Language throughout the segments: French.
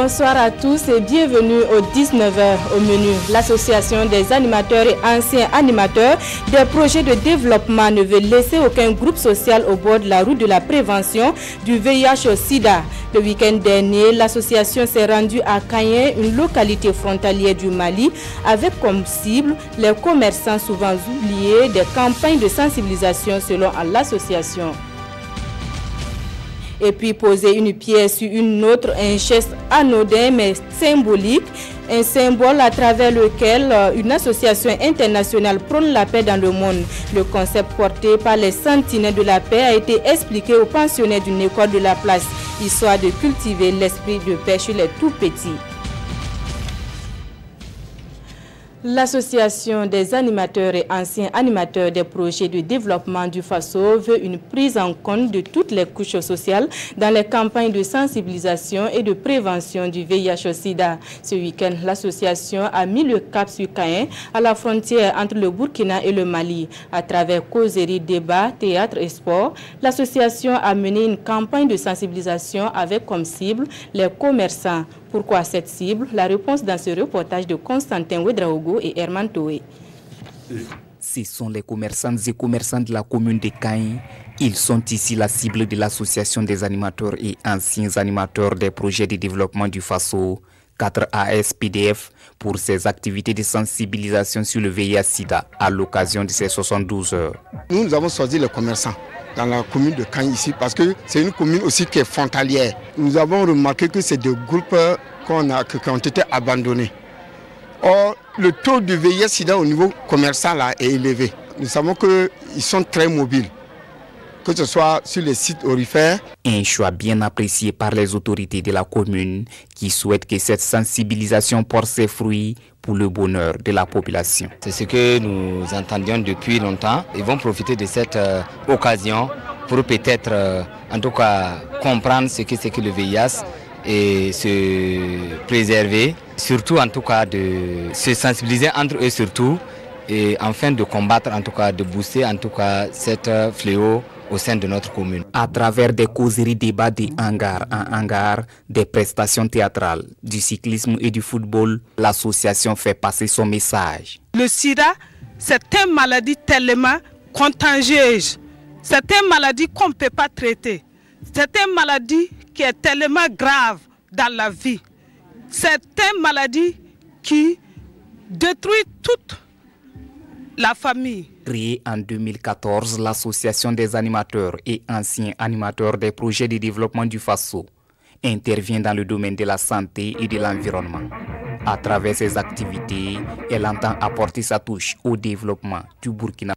Bonsoir à tous et bienvenue au 19h au menu. L'Association des animateurs et anciens animateurs des projets de développement ne veut laisser aucun groupe social au bord de la route de la prévention du VIH-Sida. Le week-end dernier, l'association s'est rendue à Kayé, une localité frontalière du Mali, avec comme cible les commerçants souvent oubliés des campagnes de sensibilisation selon l'association. Et puis poser une pierre sur une autre, un geste anodin mais symbolique, un symbole à travers lequel une association internationale prône la paix dans le monde. Le concept porté par les sentinelles de la paix a été expliqué aux pensionnaires d'une école de la place, histoire de cultiver l'esprit de paix chez les tout-petits. L'Association des animateurs et anciens animateurs des projets de développement du Faso veut une prise en compte de toutes les couches sociales dans les campagnes de sensibilisation et de prévention du VIH-Sida. Ce week-end, l'association a mis le cap sur Kayé, à la frontière entre le Burkina et le Mali. À travers causeries, débats, théâtre et sport, l'association a mené une campagne de sensibilisation avec comme cible les commerçants. Pourquoi cette cible? La réponse dans ce reportage de Constantin Ouedraogo et Herman Toé. Ce sont les commerçantes et commerçants de la commune de Kayé. Ils sont ici la cible de l'association des animateurs et anciens animateurs des projets de développement du Faso, 4ASPDF, pour ses activités de sensibilisation sur le VIH-Sida à l'occasion de ces 72 heures. Nous avons choisi les commerçants dans la commune de Kayé ici parce que c'est une commune aussi qui est frontalière. Nous avons remarqué que c'est des groupes qui ont été abandonnés. Or, le taux de VIH-Sida au niveau commerçant là est élevé. Nous savons qu'ils sont très mobiles, que ce soit sur les sites aurifères. Un choix bien apprécié par les autorités de la commune qui souhaitent que cette sensibilisation porte ses fruits pour le bonheur de la population. C'est ce que nous entendions depuis longtemps. Ils vont profiter de cette occasion pour peut-être, en tout cas, comprendre ce que c'est que le VIH et se préserver, surtout en tout cas de se sensibiliser entre eux surtout et enfin de combattre, en tout cas de booster en tout cas cette fléau au sein de notre commune. À travers des causeries, débats de hangar en hangar, des prestations théâtrales, du cyclisme et du football, l'association fait passer son message. Le sida, c'est une maladie tellement contagieuse, c'est une maladie qu'on ne peut pas traiter, c'est une maladie qui est tellement grave dans la vie, c'est une maladie qui détruit toute la famille. Créée en 2014, l'association des animateurs et anciens animateurs des projets de développement du Faso intervient dans le domaine de la santé et de l'environnement. À travers ses activités, elle entend apporter sa touche au développement du Burkina.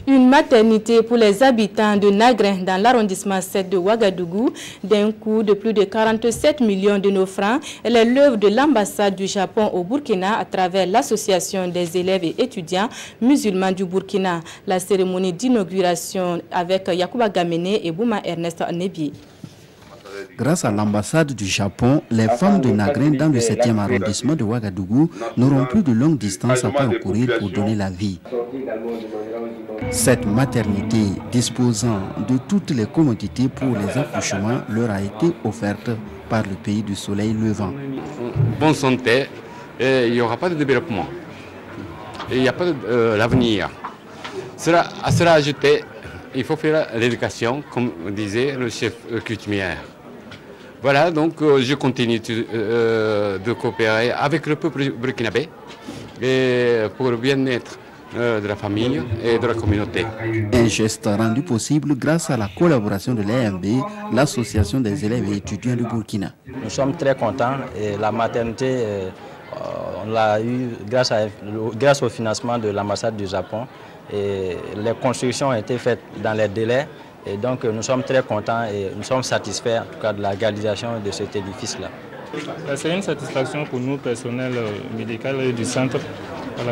Une maternité pour les habitants de Nagrin dans l'arrondissement 7 de Ouagadougou d'un coût de plus de 47 millions de nos francs. Elle est l'œuvre de l'ambassade du Japon au Burkina à travers l'association des élèves et étudiants musulmans du Burkina. La cérémonie d'inauguration avec Yacouba Gamene et Bouma Ernest Nebi. Grâce à l'ambassade du Japon, les femmes de Nagrin dans le 7e arrondissement de Ouagadougou n'auront plus de longues distances à parcourir pour donner la vie. Cette maternité, disposant de toutes les commodités pour les accouchements, leur a été offerte par le pays du soleil levant. Bonne santé, il n'y aura pas de développement. Il n'y a pas d'avenir. Cela sera ajouté, il faut faire l'éducation, comme disait le chef coutumier. Voilà, donc je continue de coopérer avec le peuple burkinabé et pour le bien-être de la famille et de la communauté. Un geste rendu possible grâce à la collaboration de l'AMB, l'association des élèves et étudiants du Burkina. Nous sommes très contents et la maternité, on l'a eu grâce au financement de l'ambassade du Japon et les constructions ont été faites dans les délais. Et donc nous sommes très contents et nous sommes satisfaits en tout cas de la réalisation de cet édifice-là. C'est une satisfaction pour nous, personnel médical et du centre,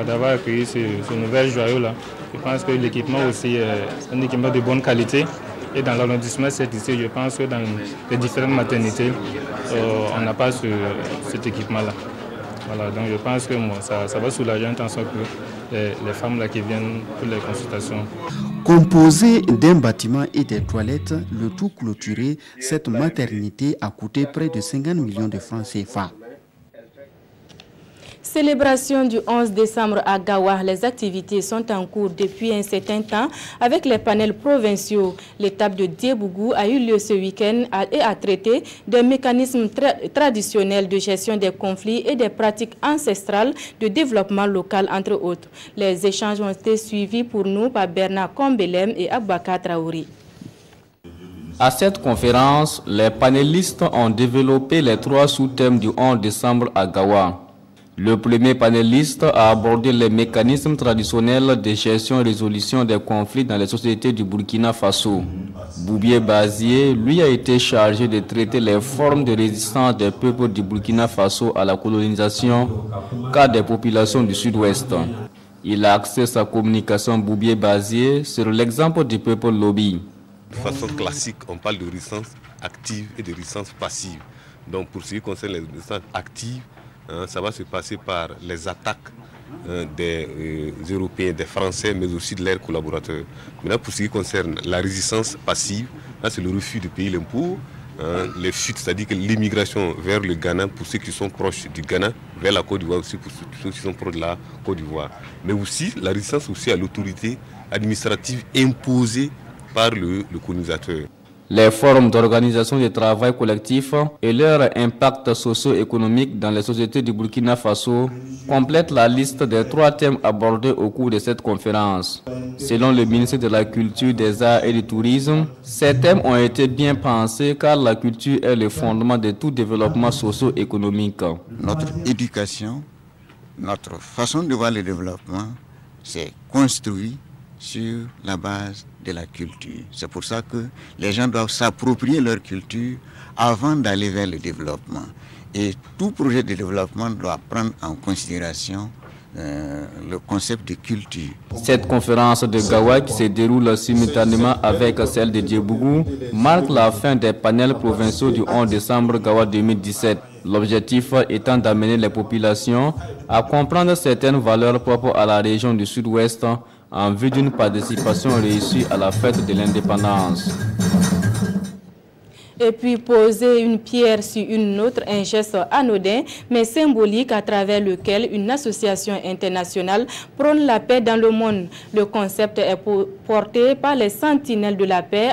d'avoir accueilli ce nouvel joyau-là. Je pense que l'équipement aussi est un équipement de bonne qualité. Et dans l'arrondissement ici, je pense que dans les différentes maternités, on n'a pas cet équipement-là. Voilà, donc je pense que moi, ça va soulager un temps soit que les femmes là qui viennent pour les consultations. Composé d'un bâtiment et des toilettes, le tout clôturé, cette maternité a coûté près de 50 millions de francs CFA. Célébration du 11 décembre à Gawa. Les activités sont en cours depuis un certain temps avec les panels provinciaux. L'étape de Diebougou a eu lieu ce week-end et a traité des mécanismes traditionnels de gestion des conflits et des pratiques ancestrales de développement local, entre autres. Les échanges ont été suivis pour nous par Bernard Kombelem et Abouaka Traouri. À cette conférence, les panélistes ont développé les 3 sous-thèmes du 11 décembre à Gawa. Le premier panéliste a abordé les mécanismes traditionnels de gestion et résolution des conflits dans les sociétés du Burkina Faso. Boubier Bazier, lui, a été chargé de traiter les formes de résistance des peuples du Burkina Faso à la colonisation car des populations du sud-ouest. Il a axé sa communication Boubier Bazier sur l'exemple du peuple Lobi. De façon classique, on parle de résistance active et de résistance passive. Donc pour ce qui concerne les résistances actives, ça va se passer par les attaques des Européens, des Français, mais aussi de leurs collaborateurs. Maintenant, pour ce qui concerne la résistance passive, c'est le refus de payer l'impôt, les fuites, c'est-à-dire que l'immigration vers le Ghana, pour ceux qui sont proches du Ghana, vers la Côte d'Ivoire aussi, pour ceux qui sont proches de la Côte d'Ivoire. Mais aussi la résistance aussi à l'autorité administrative imposée par le colonisateur. Les formes d'organisation du travail collectif et leur impact socio-économique dans les sociétés du Burkina Faso complètent la liste des 3 thèmes abordés au cours de cette conférence. Selon le ministère de la Culture, des Arts et du Tourisme, ces thèmes ont été bien pensés car la culture est le fondement de tout développement socio-économique. Notre éducation, notre façon de voir le développement, c'est construit sur la base de la culture. C'est pour ça que les gens doivent s'approprier leur culture avant d'aller vers le développement. Et tout projet de développement doit prendre en considération le concept de culture. Cette conférence de Gawa, qui se déroule simultanément avec celle de Diebougou, marque la fin des panels provinciaux du 11 décembre Gawa 2017. L'objectif étant d'amener les populations à comprendre certaines valeurs propres à la région du Sud-Ouest en vue d'une participation réussie à la fête de l'indépendance. Et puis poser une pierre sur une autre, un geste anodin mais symbolique à travers lequel une association internationale prône la paix dans le monde. Le concept est porté par les sentinelles de la paix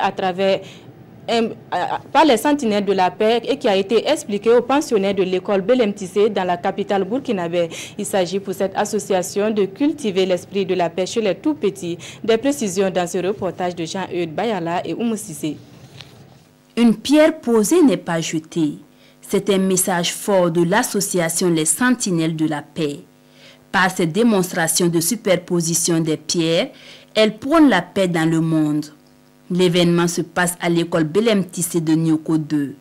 et qui a été expliqué aux pensionnaires de l'école Belem Tissé dans la capitale burkinabé. Il s'agit pour cette association de cultiver l'esprit de la paix chez les tout-petits. Des précisions dans ce reportage de Jean-Eudes Bayala et Oumou Cissé. Une pierre posée n'est pas jetée. C'est un message fort de l'association Les Sentinelles de la Paix. Par cette démonstration de superposition des pierres, elle prône la paix dans le monde. L'événement se passe à l'école Belem Tissé de Nioko 2.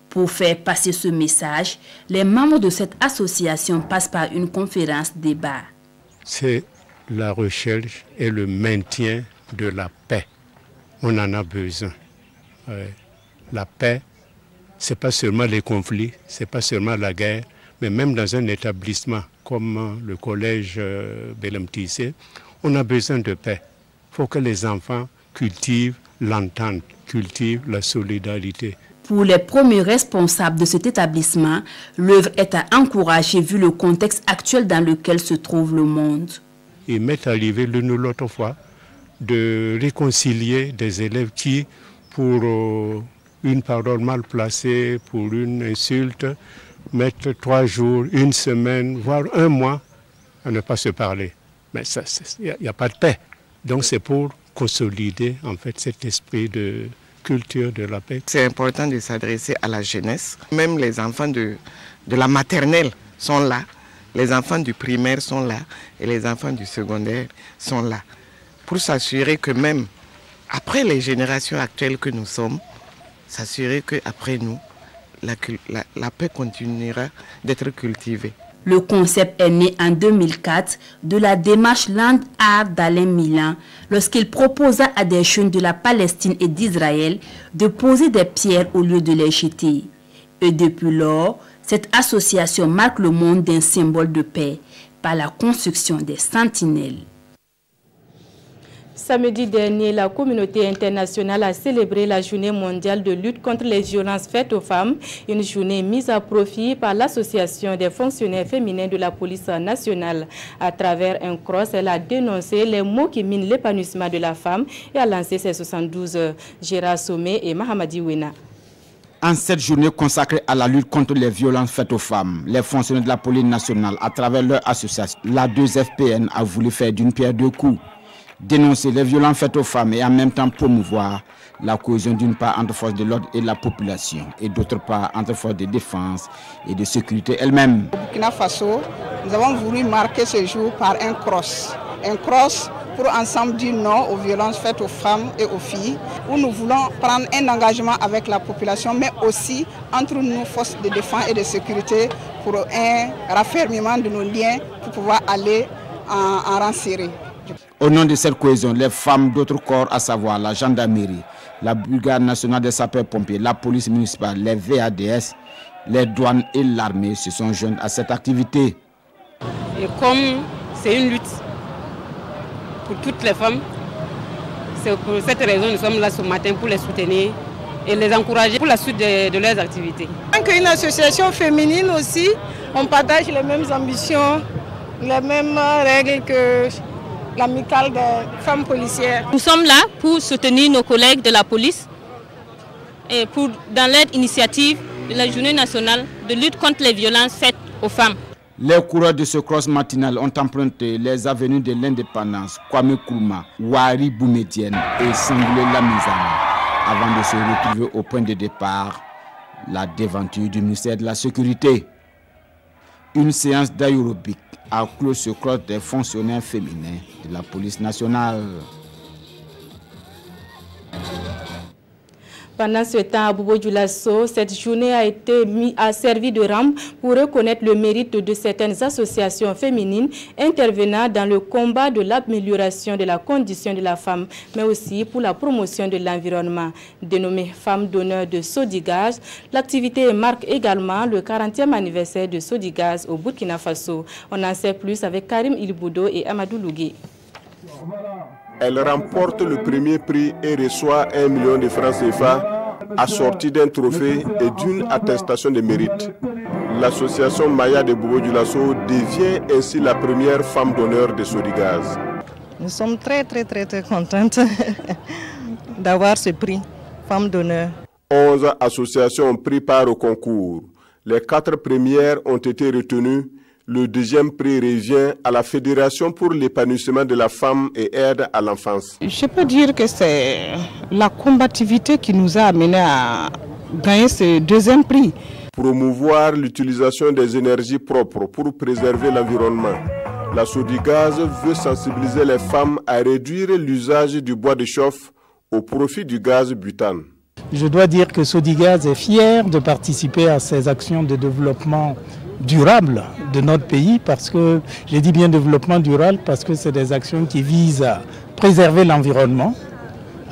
Pour faire passer ce message, les membres de cette association passent par une conférence débat. C'est la recherche et le maintien de la paix. On en a besoin. La paix, ce n'est pas seulement les conflits, ce n'est pas seulement la guerre, mais même dans un établissement comme le collège Belem Tissé, on a besoin de paix. Il faut que les enfants cultivent l'entente, cultivent la solidarité. Pour les premiers responsables de cet établissement, l'œuvre est à encourager vu le contexte actuel dans lequel se trouve le monde. Il m'est arrivé l'une ou l'autre fois de réconcilier des élèves qui, pour une parole mal placée, pour une insulte, mettent 3 jours, 1 semaine, voire 1 mois à ne pas se parler. Mais il n'y a pas de paix. Donc c'est pour consolider en fait cet esprit de culture de la paix. C'est important de s'adresser à la jeunesse. Même les enfants de la maternelle sont là, les enfants du primaire sont là et les enfants du secondaire sont là. Pour s'assurer que même après les générations actuelles que nous sommes, s'assurer qu'après nous, la paix continuera d'être cultivée. Le concept est né en 2004 de la démarche Land Art d'Alain Milan lorsqu'il proposa à des jeunes de la Palestine et d'Israël de poser des pierres au lieu de les jeter. Et depuis lors, Cette association marque le monde d'un symbole de paix par la construction des sentinelles. Samedi dernier, la communauté internationale a célébré la journée mondiale de lutte contre les violences faites aux femmes, une journée mise à profit par l'association des fonctionnaires féminins de la police nationale. À travers un cross, elle a dénoncé les maux qui minent l'épanouissement de la femme et a lancé ses 72 heures. Gérard Sommet et Mahamadi Wena. En cette journée consacrée à la lutte contre les violences faites aux femmes, les fonctionnaires de la police nationale, à travers leur association, la 2FPN, a voulu faire d'une pierre deux coups. Dénoncer les violences faites aux femmes et en même temps promouvoir la cohésion d'une part entre forces de l'ordre et la population et d'autre part entre forces de défense et de sécurité elles-mêmes. Au Burkina Faso, nous avons voulu marquer ce jour par un cross. Un cross pour ensemble dire non aux violences faites aux femmes et aux filles, où nous voulons prendre un engagement avec la population, mais aussi entre nous, forces de défense et de sécurité, pour un raffermiment de nos liens pour pouvoir aller en rang serré. Au nom de cette cohésion, les femmes d'autres corps, à savoir la gendarmerie, la brigade nationale des sapeurs-pompiers, la police municipale, les VADS, les douanes et l'armée se sont joints à cette activité. Et comme c'est une lutte pour toutes les femmes, c'est pour cette raison que nous sommes là ce matin pour les soutenir et les encourager pour la suite de leurs activités. En tant qu'une association féminine aussi, on partage les mêmes ambitions, les mêmes règles que l'amicale des femmes policières. Nous sommes là pour soutenir nos collègues de la police et dans leur initiative de la journée nationale de lutte contre les violences faites aux femmes. Les coureurs de ce cross matinal ont emprunté les avenues de l'indépendance, Kwame Nkrumah, Wari Boumedienne et Sangoulé Lamizana avant de se retrouver au point de départ, la devanture du ministère de la Sécurité. Une séance d'aérobic a clos ce cross des fonctionnaires féminins de la police nationale. Pendant ce temps, à Bobo Dioulasso, cette journée a servi de rampe pour reconnaître le mérite de certaines associations féminines intervenant dans le combat de l'amélioration de la condition de la femme, mais aussi pour la promotion de l'environnement. Dénommée Femme d'honneur de Sodigaz, l'activité marque également le 40e anniversaire de Sodigaz au Burkina Faso. On en sait plus avec Karim Ilboudo et Amadou Lougué. Elle remporte le premier prix et reçoit 1 million de francs CFA assorti d'un trophée et d'une attestation de mérite. L'association Maya de Bobo Dioulasso devient ainsi la première femme d'honneur de Sodigaz. Nous sommes très contentes d'avoir ce prix, femme d'honneur. 11 associations ont pris part au concours. Les 4 premières ont été retenues. Le deuxième prix revient à la Fédération pour l'épanouissement de la femme et aide à l'enfance. Je peux dire que c'est la combativité qui nous a amené à gagner ce deuxième prix. Promouvoir l'utilisation des énergies propres pour préserver l'environnement. La Sodigaz veut sensibiliser les femmes à réduire l'usage du bois de chauffe au profit du gaz butane. Je dois dire que Sodigaz est fier de participer à ces actions de développement durable de notre pays, parce que, je dis bien développement durable, parce que c'est des actions qui visent à préserver l'environnement,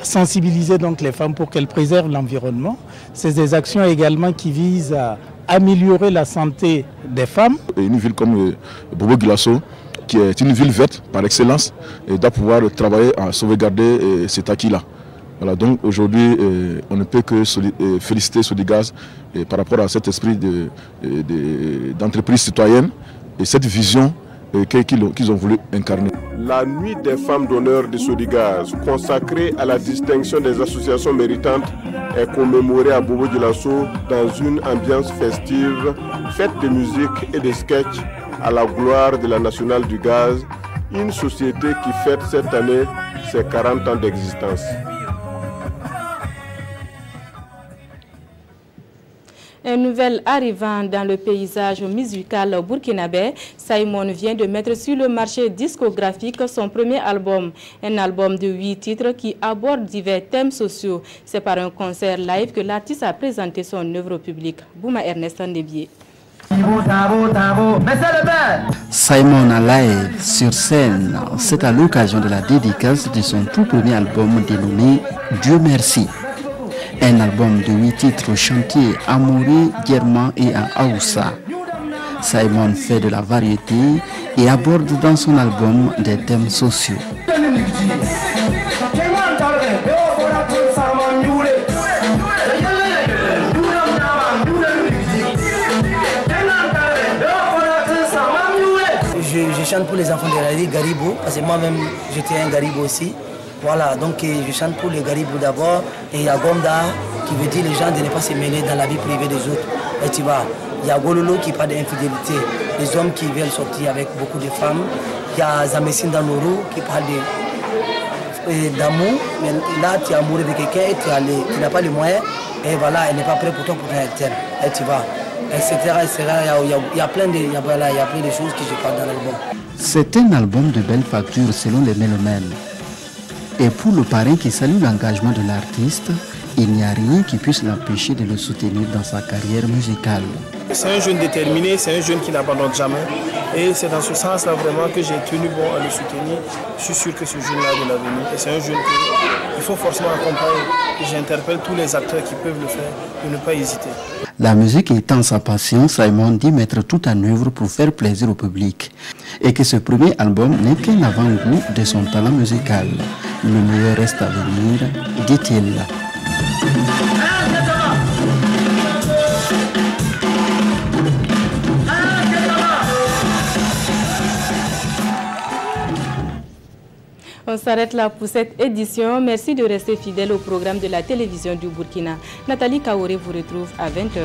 à sensibiliser donc les femmes pour qu'elles préservent l'environnement. C'est des actions également qui visent à améliorer la santé des femmes. Une ville comme Bobo Dioulasso, qui est une ville verte par excellence, et doit pouvoir travailler à sauvegarder cet acquis-là. Voilà, donc aujourd'hui, on ne peut que féliciter Sodigaz par rapport à cet esprit d'entreprise citoyenne et cette vision qu'ils ont voulu incarner. La nuit des femmes d'honneur de Sodigaz, consacrée à la distinction des associations méritantes, est commémorée à Bobo Dioulasso dans une ambiance festive, faite de musique et de sketch à la gloire de la Nationale du Gaz, une société qui fête cette année ses 40 ans d'existence. Un nouvel arrivant dans le paysage musical burkinabé, Simon vient de mettre sur le marché discographique son premier album. Un album de 8 titres qui aborde divers thèmes sociaux. C'est par un concert live que l'artiste a présenté son œuvre au public. Bouma Ernest Ndebié. Simon en live sur scène, c'est à l'occasion de la dédicace de son tout premier album dénommé Dieu merci. Un album de 8 titres chantés en Mori, Germain et en Hausa. Simon fait de la variété et aborde dans son album des thèmes sociaux. Je chante pour les enfants de la ville Garibou, parce que moi-même j'étais un Garibou aussi. Voilà, donc je chante pour les Garibou d'abord, et il y a Gonda qui veut dire les gens de ne pas se mêler dans la vie privée des autres. Et tu vois, il y a Gololo qui parle d'infidélité, les hommes qui veulent sortir avec beaucoup de femmes. Il y a Zamessine Danoro qui parle d'amour, mais là tu es amoureux de quelqu'un et tu n'as pas les moyens, et voilà, elle n'est pas prête pour toi pour un tel. Et tu vois. Etc. Il y a plein de choses qui se parlent dans l'album. C'est un album de belle facture selon les mélomanes. Et pour le parrain qui salue l'engagement de l'artiste, il n'y a rien qui puisse l'empêcher de le soutenir dans sa carrière musicale. C'est un jeune déterminé, c'est un jeune qui n'abandonne jamais. Et c'est dans ce sens-là vraiment que j'ai tenu bon à le soutenir. Je suis sûr que ce jeune-là a de l'avenir. Et c'est un jeune qu'il faut forcément accompagner. Et j'interpelle tous les acteurs qui peuvent le faire de ne pas hésiter. La musique étant sa passion, Simon dit mettre tout en œuvre pour faire plaisir au public. Et que ce premier album n'est qu'un avant-goût de son talent musical. Le meilleur reste à venir, dit-il. On s'arrête là pour cette édition. Merci de rester fidèle au programme de la télévision du Burkina. Nathalie Kaoré vous retrouve à 20h.